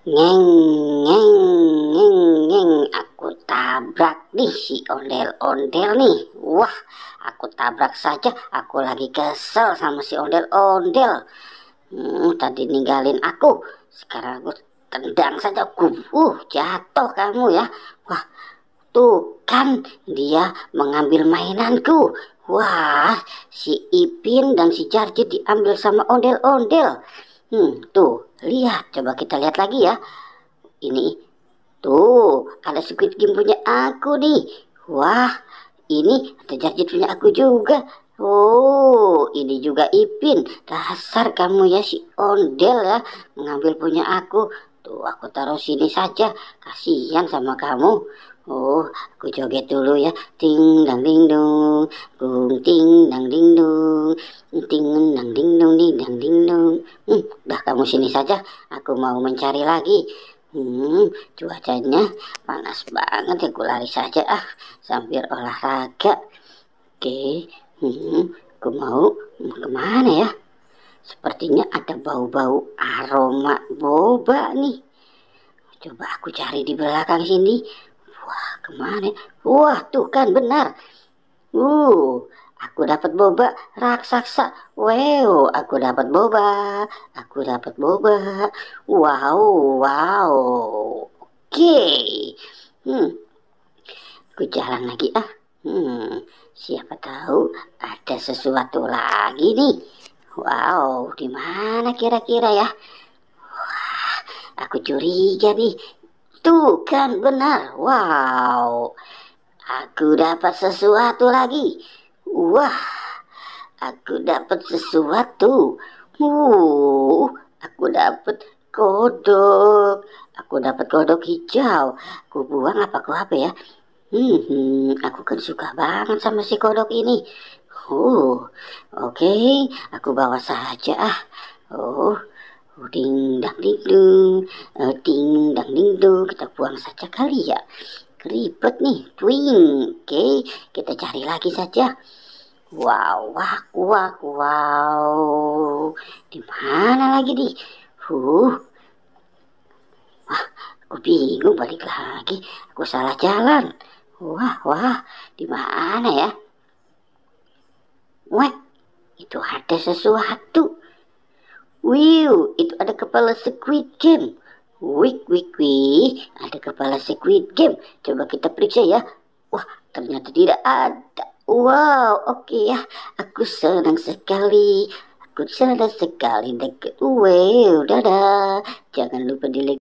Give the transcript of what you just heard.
Ngeng, ngeng, ngeng, ngeng. Aku tabrak nih si ondel-ondel nih. Wah, aku tabrak saja. Aku lagi kesel sama si ondel-ondel. Tadi ninggalin aku. Sekarang aku tendang saja. Jatuh kamu ya. Wah, tuh kan dia mengambil mainanku. Wah, si Ipin dan si Jarjit diambil sama ondel-ondel. Tuh, lihat. Coba kita lihat lagi ya. Ini, tuh, ada Squid Game punya aku nih. Wah, ini ada Jarjit punya aku juga. Oh, ini juga Ipin. Dasar kamu ya si ondel ya, mengambil punya aku. Tuh, aku taruh sini saja. Kasihan sama kamu. Oh, aku joget dulu ya. Ting dang ding dong, gung ting dang ding dong, ting dang ding dong, ding dang ding dong. Udah kamu sini saja. Aku mau mencari lagi. Cuacanya panas banget ya. Aku lari saja sambil olahraga. Oke, aku mau kemana ya? Sepertinya ada bau-bau aroma boba nih. Coba aku cari di belakang sini. Wah, kemana? Wah, tuh kan benar. Aku dapat boba raksasa. Wow, aku dapat boba. Aku dapat boba. Wow, wow. Oke. Hmm, aku jalan lagi siapa tahu ada sesuatu lagi nih. Wow, di mana kira-kira ya? Wah, aku curiga nih. Tuh kan benar. Wow, aku dapat sesuatu lagi. Wah, aku dapat sesuatu. Aku dapat kodok. Aku dapat kodok hijau. Aku buang apa ya? Aku kan suka banget sama si kodok ini. Oke, aku bawa saja Oh, ding dang ding dung, ding dang ding dung. Kita buang saja kali ya. Ribet nih, twing. Oke, kita cari lagi saja. Wow, wah, wah, wow. Di mana lagi nih? Aku bingung balik lagi. Aku salah jalan. Wah, wah, di mana ya? Wah, itu ada sesuatu. Itu ada kepala Squid Game. Wik, wik, wik, ada kepala Squid Game. Coba kita periksa ya. Wah, ternyata tidak ada. Wow, oke ya. Aku senang sekali. Aku senang sekali. Wow, dadah. Jangan lupa di like.